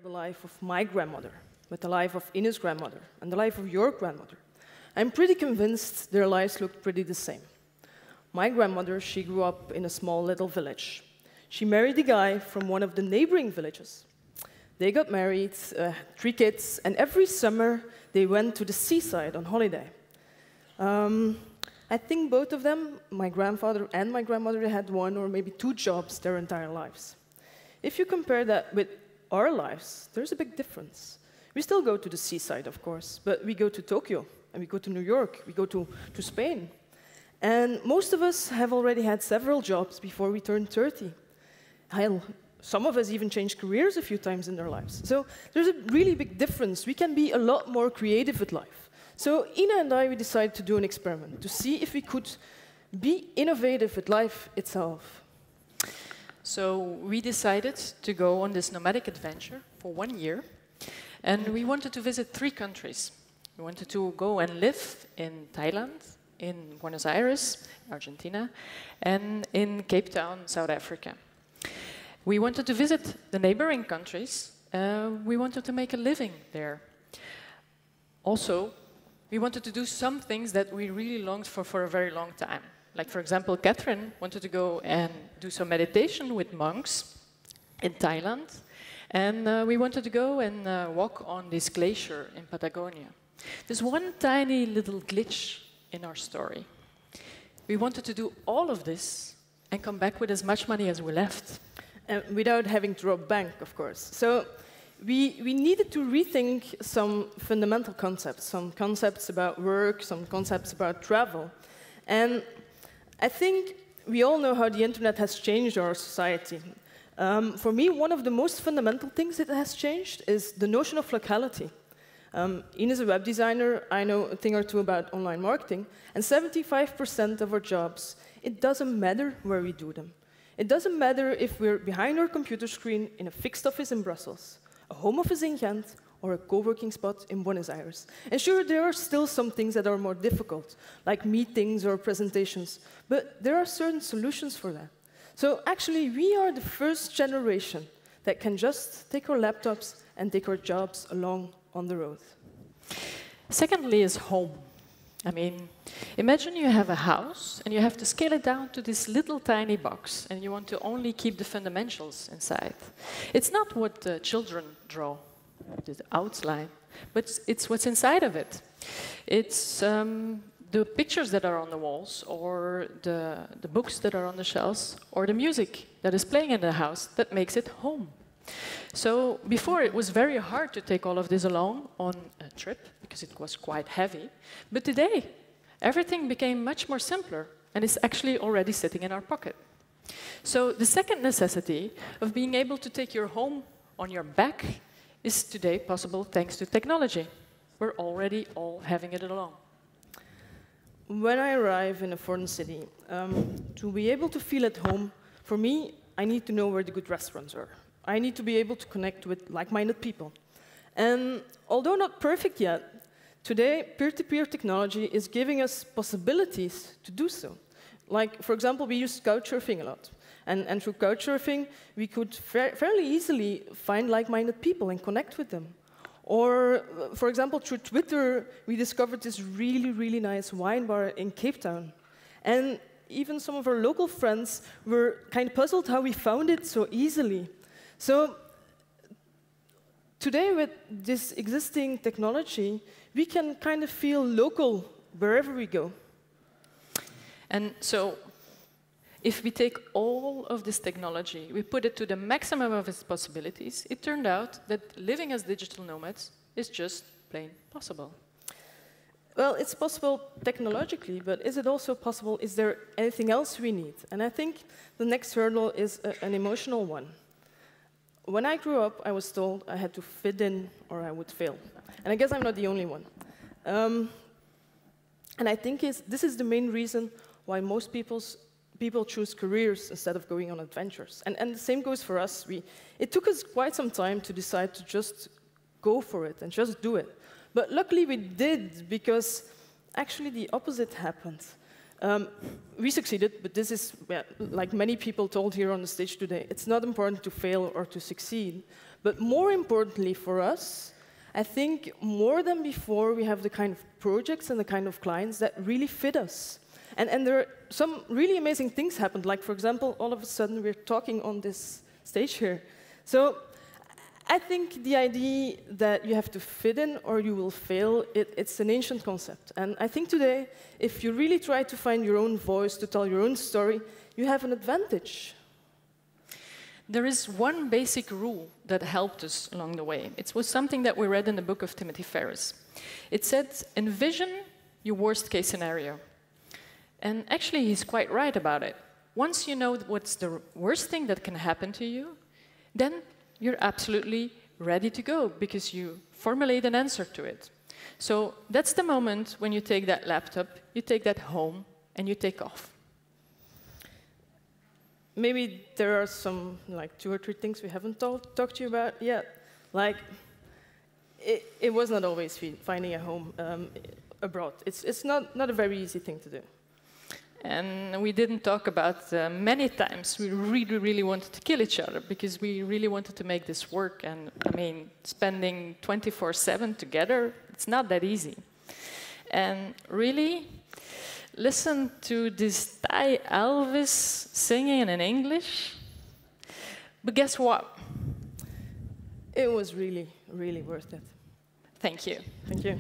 the life of my grandmother with the life of Ines' grandmother and the life of your grandmother, I'm pretty convinced their lives looked pretty the same. My grandmother, she grew up in a small little village. She married a guy from one of the neighboring villages. They got married, 3 kids, and every summer they went to the seaside on holiday. I think both of them, my grandfather and my grandmother, had 1 or maybe 2 jobs their entire lives. If you compare that with our lives, there's a big difference. We still go to the seaside, of course, but we go to Tokyo, and we go to New York, we go to Spain. And most of us have already had several jobs before we turn 30. Hell, some of us even changed careers a few times in their lives. So there's a really big difference. We can be a lot more creative with life. So Ina and I, we decided to do an experiment to see if we could be innovative with life itself. So we decided to go on this nomadic adventure for 1 year. And we wanted to visit 3 countries. We wanted to go and live in Thailand, in Buenos Aires, Argentina, and in Cape Town, South Africa. We wanted to visit the neighboring countries. We wanted to make a living there. Also, we wanted to do some things that we really longed for a very long time. Like, for example, Catherine wanted to go and do some meditation with monks in Thailand. And we wanted to go and walk on this glacier in Patagonia. There's one tiny little glitch in our story. We wanted to do all of this and come back with as much money as we left. Without having to rob bank, of course. So we needed to rethink some fundamental concepts, some concepts about work, some concepts about travel. And I think we all know how the internet has changed our society. For me, one of the most fundamental things that has changed is the notion of locality. Ine is a web designer. I know a thing or two about online marketing. And 75% of our jobs, it doesn't matter where we do them. It doesn't matter if we're behind our computer screen in a fixed office in Brussels, a home office in Ghent, or a co-working spot in Buenos Aires. And sure, there are still some things that are more difficult, like meetings or presentations. But there are certain solutions for that. So actually, we are the first generation that can just take our laptops and take our jobs along on the road. Secondly is home. I mean, imagine you have a house and you have to scale it down to this little tiny box and you want to only keep the fundamentals inside. It's not what the children draw, the outline, but it's what's inside of it. It's the pictures that are on the walls, or the books that are on the shelves, or the music that is playing in the house that makes it home. So before, it was very hard to take all of this along on a trip, because it was quite heavy. But today, everything became much more simpler, and it's actually already sitting in our pocket. So the second necessity of being able to take your home on your back is today possible thanks to technology. We're already all having it along. When I arrive in a foreign city, to be able to feel at home, for me, I need to know where the good restaurants are. I need to be able to connect with like-minded people. And although not perfect yet, today, peer-to-peer technology is giving us possibilities to do so. Like, for example, we use couchsurfing a lot. And through couchsurfing, we could fairly easily find like-minded people and connect with them. Or, for example, through Twitter, we discovered this really, really nice wine bar in Cape Town. And even some of our local friends were kind of puzzled how we found it so easily. So today, with this existing technology, we can kind of feel local wherever we go. And so, if we take all of this technology, we put it to the maximum of its possibilities, it turned out that living as digital nomads is just plain possible. Well, it's possible technologically, but is it also possible, is there anything else we need? And I think the next hurdle is an emotional one. When I grew up, I was told I had to fit in or I would fail. And I guess I'm not the only one. And I think this is the main reason why most people choose careers instead of going on adventures. And the same goes for us. It took us quite some time to decide to just go for it and just do it. But luckily we did, because actually the opposite happened. We succeeded, but this is, like many people told here on the stage today, it's not important to fail or to succeed. But more importantly for us, I think more than before, we have the kind of projects and the kind of clients that really fit us. And there are some really amazing things happened. Like, for example, all of a sudden, we're talking on this stage here. So I think the idea that you have to fit in or you will fail, it's an ancient concept. And I think today, if you really try to find your own voice, to tell your own story, you have an advantage. There is one basic rule that helped us along the way. It was something that we read in the book of Timothy Ferriss. It said, envision your worst case scenario. And actually, he's quite right about it. Once you know what's the worst thing that can happen to you, then you're absolutely ready to go because you formulate an answer to it. So that's the moment when you take that laptop, you take that home, and you take off. Maybe there are some, like, 2 or 3 things we haven't talked to you about yet. Like, it was not always finding a home abroad. It's not a very easy thing to do. And we didn't talk about many times we really, really wanted to kill each other because we really wanted to make this work. And I mean, spending 24/7 together, it's not that easy. And really, listen to this Thai Elvis singing in English. But guess what? It was really, really worth it. Thank you. Thank you.